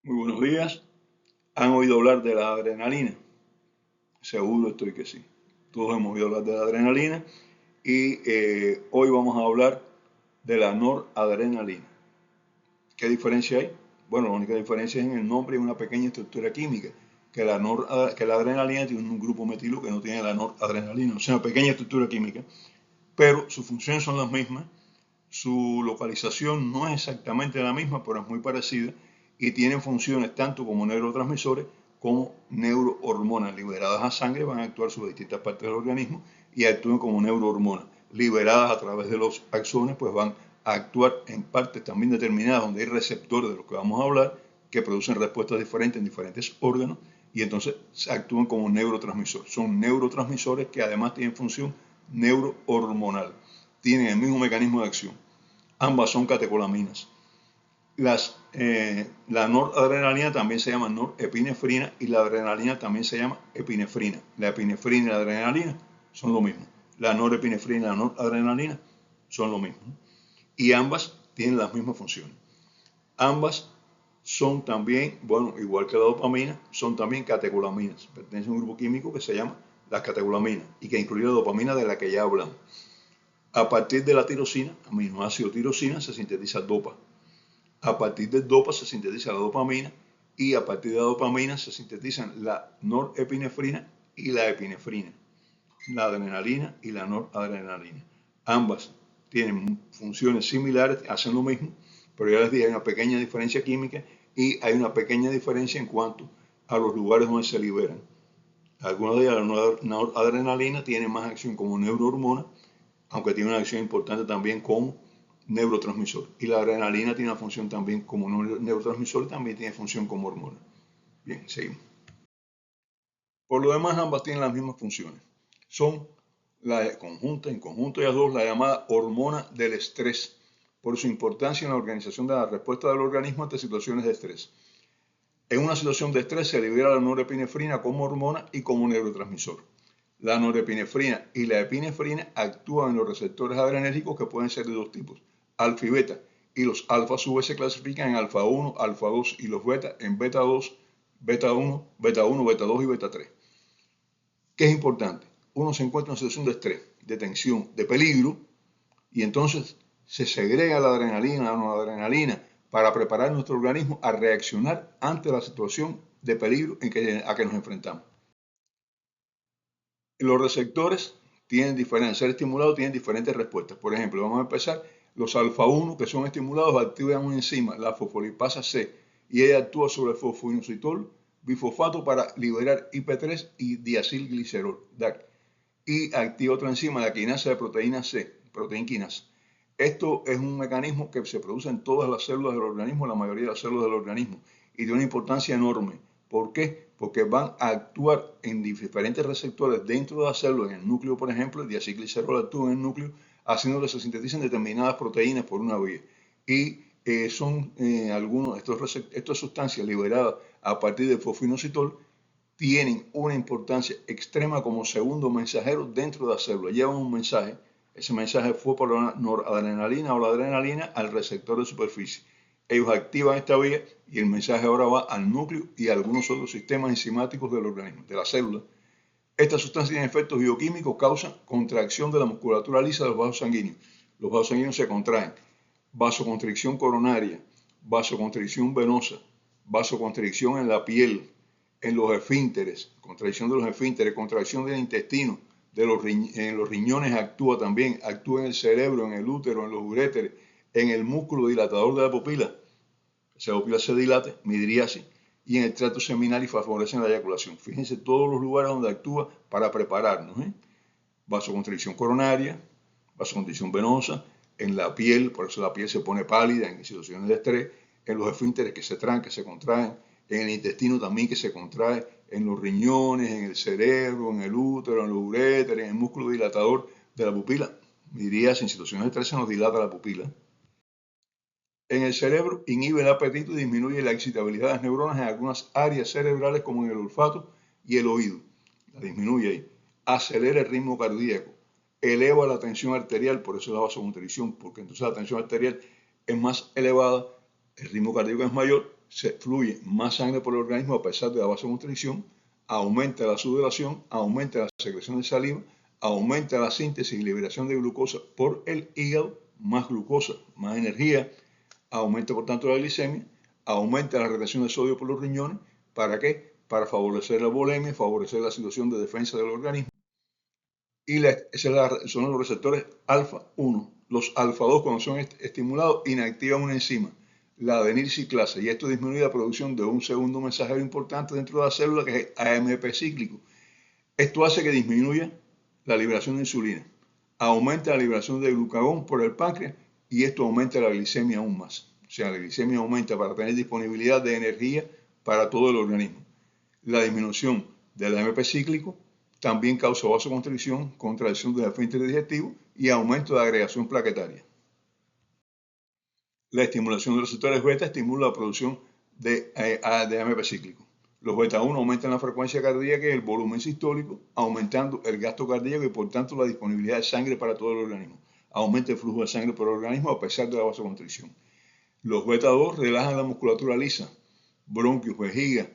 Muy buenos días. ¿Han oído hablar de la adrenalina? Seguro estoy que sí. Todos hemos oído hablar de la adrenalina y hoy vamos a hablar de la noradrenalina. ¿Qué diferencia hay? Bueno, la única diferencia es en el nombre y una pequeña estructura química, que la adrenalina tiene un grupo metilo que no tiene la noradrenalina, o sea, una pequeña estructura química, pero sus funciones son las mismas. Su localización no es exactamente la misma, pero es muy parecida y tienen funciones tanto como neurotransmisores como neurohormonas liberadas a sangre, van a actuar sobre distintas partes del organismo y actúan como neurohormonas liberadas a través de los axones, pues van a actuar en partes también determinadas donde hay receptores de los que vamos a hablar que producen respuestas diferentes en diferentes órganos y entonces actúan como neurotransmisores. Son neurotransmisores que además tienen función neurohormonal, tienen el mismo mecanismo de acción. Ambas son catecolaminas. La noradrenalina también se llama norepinefrina y la adrenalina también se llama epinefrina. La epinefrina y la adrenalina son lo mismo. La norepinefrina y la noradrenalina son lo mismo. Y ambas tienen las mismas funciones. Ambas son también, bueno, igual que la dopamina, son también catecolaminas. Pertenecen a un grupo químico que se llama las catecolaminas y que incluye la dopamina de la que ya hablamos. A partir de la tirosina, aminoácido tirosina, se sintetiza dopa. A partir del dopa se sintetiza la dopamina y a partir de la dopamina se sintetizan la norepinefrina y la epinefrina, la adrenalina y la noradrenalina. Ambas tienen funciones similares, hacen lo mismo, pero ya les dije, hay una pequeña diferencia química y hay una pequeña diferencia en cuanto a los lugares donde se liberan. Algunas de ellas, la noradrenalina tiene más acción como neurohormona, aunque tiene una acción importante también como neurotransmisor. Y la adrenalina tiene una función también como neurotransmisor y también tiene función como hormona. Bien, seguimos. Por lo demás, ambas tienen las mismas funciones. Son en conjunto ellas dos, la llamada hormona del estrés, por su importancia en la organización de la respuesta del organismo ante situaciones de estrés. En una situación de estrés se libera la norepinefrina como hormona y como neurotransmisor. La norepinefrina y la epinefrina actúan en los receptores adrenérgicos que pueden ser de dos tipos, alfa y beta, y los alfa a su vez se clasifican en alfa 1, alfa 2 y los beta en beta 2, beta 1, beta 1, beta 2 y beta 3. ¿Qué es importante? Uno se encuentra en una situación de estrés, de tensión, de peligro, y entonces se segrega la adrenalina, la noradrenalina, para preparar nuestro organismo a reaccionar ante la situación de peligro a que nos enfrentamos. Los receptores al ser estimulados tienen diferentes respuestas. Por ejemplo, vamos a empezar, los alfa-1 que son estimulados activan una enzima, la fosfolipasa C, y ella actúa sobre el fosfoinositol bifosfato para liberar IP3 y diacilglicerol, DAC, y activa otra enzima, la quinasa de proteína C, proteína quinasa. Esto es un mecanismo que se produce en todas las células del organismo, la mayoría de las células del organismo, y de una importancia enorme. ¿Por qué? Porque van a actuar en diferentes receptores dentro de la célula, en el núcleo, por ejemplo, el diacilglicerol actúa en el núcleo, haciendo que se sinteticen determinadas proteínas por una vía. Y son algunos de estas sustancias liberadas a partir del fosfoinositol tienen una importancia extrema como segundo mensajero dentro de la célula. Llevan un mensaje. Ese mensaje fue por la noradrenalina o la adrenalina al receptor de superficie. Ellos activan esta vía y el mensaje ahora va al núcleo y a algunos otros sistemas enzimáticos del organismo, de la célula. Estas sustancias tienen efectos bioquímicos, causan contracción de la musculatura lisa de los vasos sanguíneos. Los vasos sanguíneos se contraen. Vasoconstricción coronaria, vasoconstricción venosa, vasoconstricción en la piel, en los esfínteres, contracción de los esfínteres, contracción del intestino, en los riñones actúa también, actúa en el cerebro, en el útero, en los uréteres, en el músculo dilatador de la pupila. Esa pupila se dilate, midriasis, y en el tracto seminal y favorece la eyaculación. Fíjense todos los lugares donde actúa para prepararnos. Vasoconstricción coronaria, vasoconstricción venosa, en la piel, por eso la piel se pone pálida en situaciones de estrés, en los esfínteres que se trancan, se contraen, en el intestino también que se contrae, en los riñones, en el cerebro, en el útero, en los uréteres, en el músculo dilatador de la pupila. Dirías, en situaciones de estrés se nos dilata la pupila. En el cerebro inhibe el apetito y disminuye la excitabilidad de las neuronas en algunas áreas cerebrales como en el olfato y el oído. La disminuye ahí. Acelera el ritmo cardíaco. Eleva la tensión arterial, por eso la vasoconstricción, porque entonces la tensión arterial es más elevada, el ritmo cardíaco es mayor se fluye más sangre por el organismo a pesar de la vasoconstricción, aumenta la sudoración, aumenta la secreción de saliva, aumenta la síntesis y liberación de glucosa por el hígado, más glucosa, más energía, aumenta por tanto la glicemia, aumenta la retención de sodio por los riñones. ¿Para qué? Para favorecer la bulimia, favorecer la situación de defensa del organismo. Y son los receptores alfa 1. Los alfa 2, cuando son estimulados, inactivan una enzima, la adenilciclasa, y esto disminuye la producción de un segundo mensajero importante dentro de la célula, que es AMP cíclico. Esto hace que disminuya la liberación de insulina, aumenta la liberación de glucagón por el páncreas, y esto aumenta la glicemia aún más. O sea, la glicemia aumenta para tener disponibilidad de energía para todo el organismo. La disminución del AMP cíclico también causa vasoconstricción, contracción del esfínter digestivo y aumento de agregación plaquetaria. La estimulación de los receptores beta estimula la producción de AMP cíclico. Los beta 1 aumentan la frecuencia cardíaca y el volumen sistólico, aumentando el gasto cardíaco y por tanto la disponibilidad de sangre para todo el organismo. Aumenta el flujo de sangre por el organismo a pesar de la vasoconstricción. Los beta 2 relajan la musculatura lisa, bronquios, vejiga,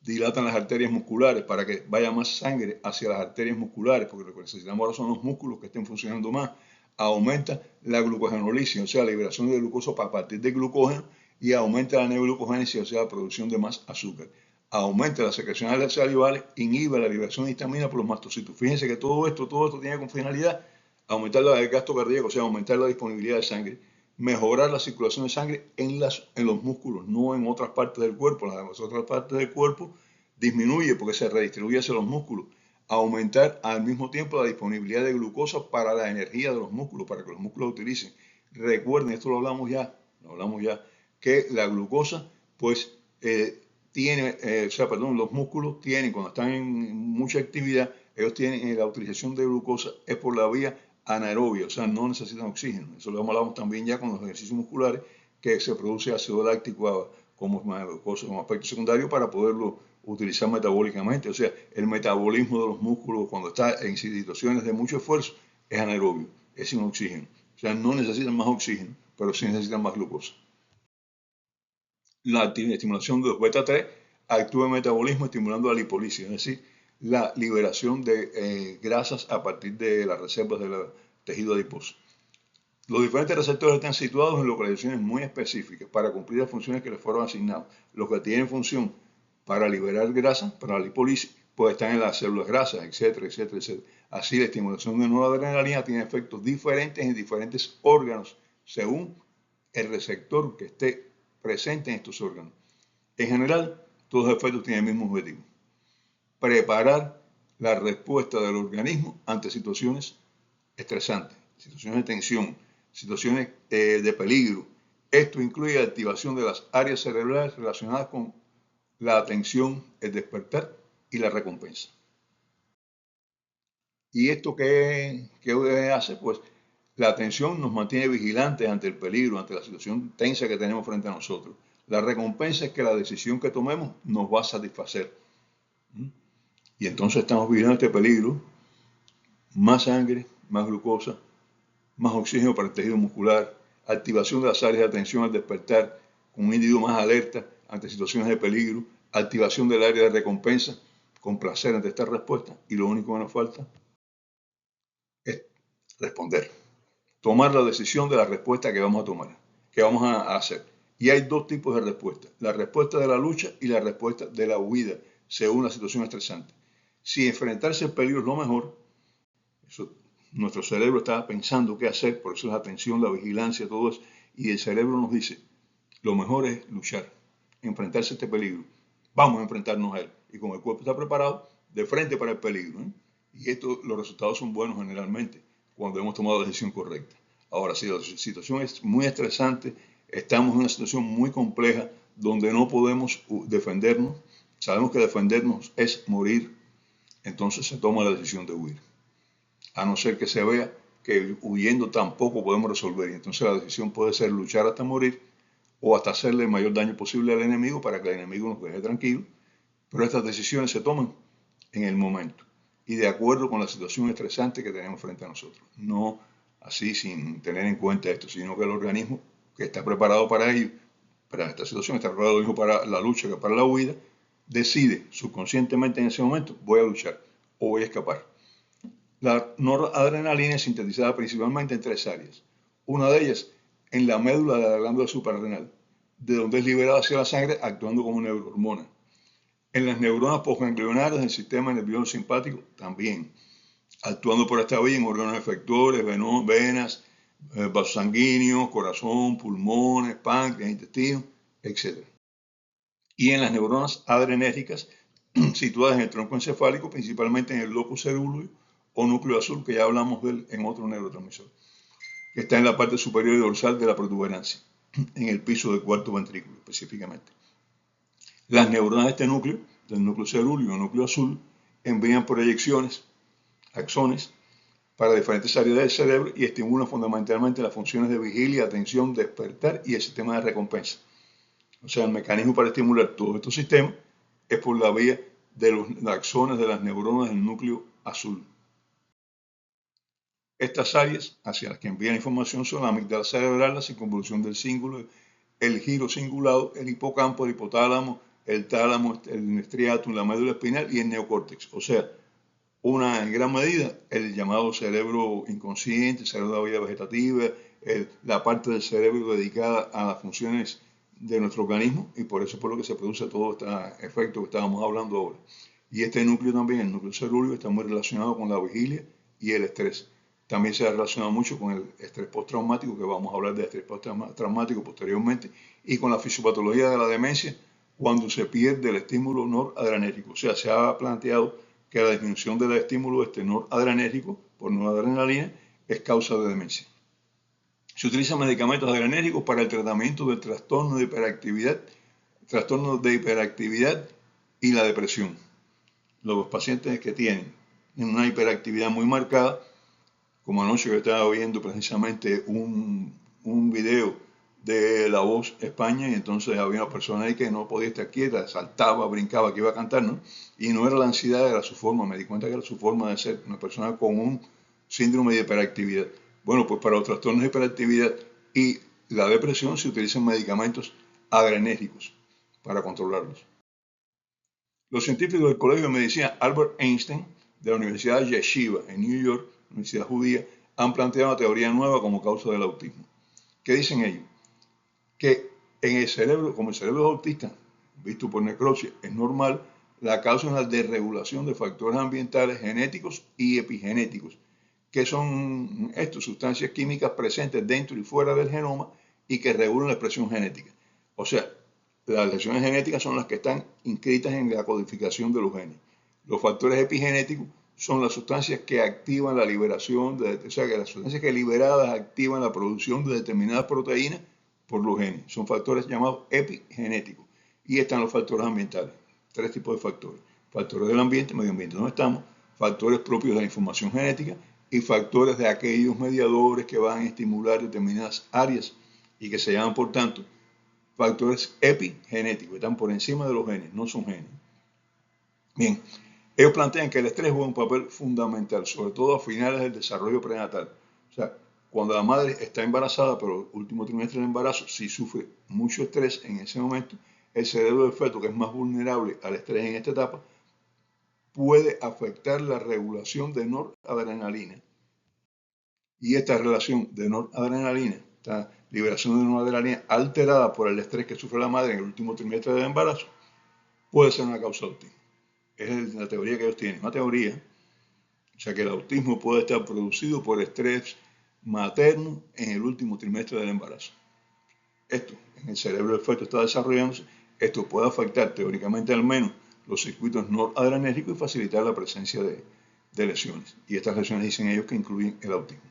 dilatan las arterias musculares para que vaya más sangre hacia las arterias musculares, porque lo que necesitamos ahora son los músculos que estén funcionando más. Aumenta la glucogenólisis, o sea, la liberación de glucosa a partir de glucógeno, y aumenta la neoglucogénesis, o sea, la producción de más azúcar. Aumenta las secreciones salivales, inhibe la liberación de histamina por los mastocitos. Fíjense que todo esto tiene como finalidad aumentar el gasto cardíaco, o sea, aumentar la disponibilidad de sangre, mejorar la circulación de sangre en los músculos, no en otras partes del cuerpo. Las otras partes del cuerpo disminuye porque se redistribuye hacia los músculos. Aumentar al mismo tiempo la disponibilidad de glucosa para la energía de los músculos, para que los músculos lo utilicen. Recuerden, esto lo hablamos ya, que la glucosa, pues, los músculos tienen, cuando están en mucha actividad, ellos tienen la utilización de glucosa es por la vía anaerobia, o sea, no necesitan oxígeno. Eso lo hablamos también ya con los ejercicios musculares, que se produce ácido láctico como aspecto secundario para poderlo utilizar metabólicamente. O sea, el metabolismo de los músculos cuando está en situaciones de mucho esfuerzo es anaerobio, es sin oxígeno. O sea, no necesitan más oxígeno, pero sí necesitan más glucosa. La estimulación de los beta 3 actúa en el metabolismo estimulando la lipólisis, es decir, la liberación de grasas a partir de las reservas del tejido adiposo. Los diferentes receptores están situados en localizaciones muy específicas para cumplir las funciones que les fueron asignadas. Los que tienen función para liberar grasa, para la lipólisis, pues están en las células grasas, etcétera, etcétera, etcétera. Así, la estimulación de noradrenalina tiene efectos diferentes en diferentes órganos, según el receptor que esté presente en estos órganos. En general, todos los efectos tienen el mismo objetivo: preparar la respuesta del organismo ante situaciones estresantes, situaciones de tensión, situaciones de peligro. Esto incluye la activación de las áreas cerebrales relacionadas con la atención, el despertar y la recompensa. ¿Y esto qué hace? Pues la atención nos mantiene vigilantes ante el peligro, ante la situación tensa que tenemos frente a nosotros. La recompensa es que la decisión que tomemos nos va a satisfacer. Y entonces estamos vigilando este peligro: más sangre, más glucosa, más oxígeno para el tejido muscular, activación de las áreas de atención al despertar, con un individuo más alerta ante situaciones de peligro, activación del área de recompensa, con placer ante esta respuesta, y lo único que nos falta es responder, tomar la decisión de la respuesta que vamos a tomar, que vamos a hacer. Y hay dos tipos de respuesta: la respuesta de la lucha y la respuesta de la huida, según la situación estresante. Si enfrentarse al peligro es lo mejor, eso, nuestro cerebro está pensando qué hacer, por eso la atención, la vigilancia, todo eso, y el cerebro nos dice, lo mejor es luchar, enfrentarse a este peligro, vamos a enfrentarnos a él. Y como el cuerpo está preparado, de frente para el peligro. Y los resultados son buenos generalmente, cuando hemos tomado la decisión correcta. Ahora, si la situación es muy estresante, estamos en una situación muy compleja, donde no podemos defendernos, sabemos que defendernos es morir, entonces se toma la decisión de huir. A no ser que se vea que huyendo tampoco podemos resolver. Y entonces la decisión puede ser luchar hasta morir, o hasta hacerle el mayor daño posible al enemigo para que el enemigo nos deje tranquilo. Pero estas decisiones se toman en el momento y de acuerdo con la situación estresante que tenemos frente a nosotros. No así sin tener en cuenta esto, sino que el organismo que está preparado para ello pero en esta situación está preparado el hijo para la lucha que para la huida, decide subconscientemente en ese momento, voy a luchar o voy a escapar. La noradrenalina es sintetizada principalmente en tres áreas. Una de ellas en la médula de la glándula suprarrenal, de donde es liberada hacia la sangre actuando como neurohormona. En las neuronas postganglionares del sistema nervioso simpático también, actuando por esta vía en órganos efectores, venas, vasos sanguíneos, corazón, pulmones, páncreas, intestino, etc. Y en las neuronas adrenérgicas, situadas en el tronco encefálico, principalmente en el locus cerúleo o núcleo azul, que ya hablamos de él en otro neurotransmisor, que está en la parte superior y dorsal de la protuberancia, en el piso del cuarto ventrículo específicamente. Las neuronas de este núcleo, del núcleo cerúleo o núcleo azul, envían proyecciones, axones, para diferentes áreas del cerebro y estimulan fundamentalmente las funciones de vigilia, atención, despertar y el sistema de recompensa. O sea, el mecanismo para estimular todos estos sistemas es por la vía de los axones de las neuronas del núcleo azul. Estas áreas hacia las que envían información son la amígdala cerebral, la circunvolución del cíngulo, el giro cingulado, el hipocampo, el hipotálamo, el tálamo, el estriatum, la médula espinal y el neocórtex. O sea, en gran medida, el llamado cerebro inconsciente, el cerebro de la vida vegetativa, la parte del cerebro dedicada a las funciones de nuestro organismo, y por eso es por lo que se produce todo este efecto que estábamos hablando ahora. Y este núcleo también, el núcleo cerúleo, está muy relacionado con la vigilia y el estrés. También se ha relacionado mucho con el estrés postraumático, que vamos a hablar de estrés postraumático posteriormente, y con la fisiopatología de la demencia cuando se pierde el estímulo noradrenérgico. O sea, se ha planteado que la disminución del estímulo noradrenérgico por noradrenalina es causa de demencia. Se utilizan medicamentos adrenérgicos para el tratamiento del trastorno de hiperactividad y la depresión. Los pacientes que tienen una hiperactividad muy marcada, como anoche yo estaba viendo precisamente un video de La Voz España, y entonces había una persona ahí que no podía estar quieta, saltaba, brincaba, que iba a cantar, ¿no? Y no era la ansiedad, era su forma, me di cuenta que era su forma de ser, una persona con un síndrome de hiperactividad. Bueno, pues para los trastornos de hiperactividad y la depresión se utilizan medicamentos adrenérgicos para controlarlos. Los científicos del Colegio de Medicina Albert Einstein de la Universidad Yeshiva en New York, Universidad Judía, han planteado una teoría nueva como causa del autismo. ¿Qué dicen ellos? Que en el cerebro, como el cerebro es autista, visto por necropsia, es normal, la causa es la desregulación de factores ambientales genéticos y epigenéticos, que son estas sustancias químicas presentes dentro y fuera del genoma y que regulan la expresión genética. O sea, las lesiones genéticas son las que están inscritas en la codificación de los genes. Los factores epigenéticos son las sustancias que activan la liberación, o sea, que las sustancias que liberadas activan la producción de determinadas proteínas por los genes. Son factores llamados epigenéticos. Y están los factores ambientales. Tres tipos de factores. Factores del ambiente, medio ambiente donde estamos, factores propios de la información genética y factores de aquellos mediadores que van a estimular determinadas áreas y que se llaman, por tanto, factores epigenéticos, están por encima de los genes, no son genes. Bien, ellos plantean que el estrés juega un papel fundamental, sobre todo a finales del desarrollo prenatal. O sea, cuando la madre está embarazada, pero el último trimestre del embarazo, si sufre mucho estrés en ese momento, el cerebro del feto, que es más vulnerable al estrés en esta etapa, puede afectar la regulación de noradrenalina. Y esta relación de noradrenalina, esta liberación de noradrenalina alterada por el estrés que sufre la madre en el último trimestre del embarazo, puede ser una causa de autismo. Es la teoría que ellos tienen, una teoría. O sea que el autismo puede estar producido por estrés materno en el último trimestre del embarazo. Esto, en el cerebro del feto está desarrollándose, esto puede afectar teóricamente al menos los circuitos noradrenérgicos y facilitar la presencia de lesiones. Y estas lesiones dicen ellos que incluyen el autismo.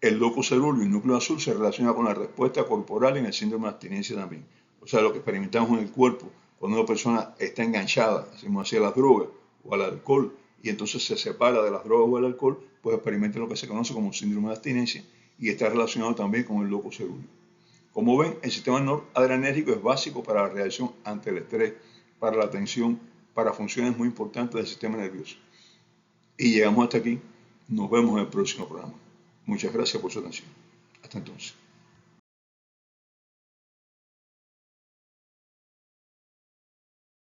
El locus cerúleo y el núcleo azul se relaciona con la respuesta corporal en el síndrome de abstinencia también. O sea, lo que experimentamos en el cuerpo cuando una persona está enganchada, decimos así, a las drogas o al alcohol, y entonces se separa de las drogas o el alcohol, pues experimenta lo que se conoce como síndrome de abstinencia y está relacionado también con el locus cerúleo. Como ven, el sistema noradrenérgico es básico para la reacción ante el estrés, para la atención, para funciones muy importantes del sistema nervioso. Y llegamos hasta aquí. Nos vemos en el próximo programa. Muchas gracias por su atención. Hasta entonces.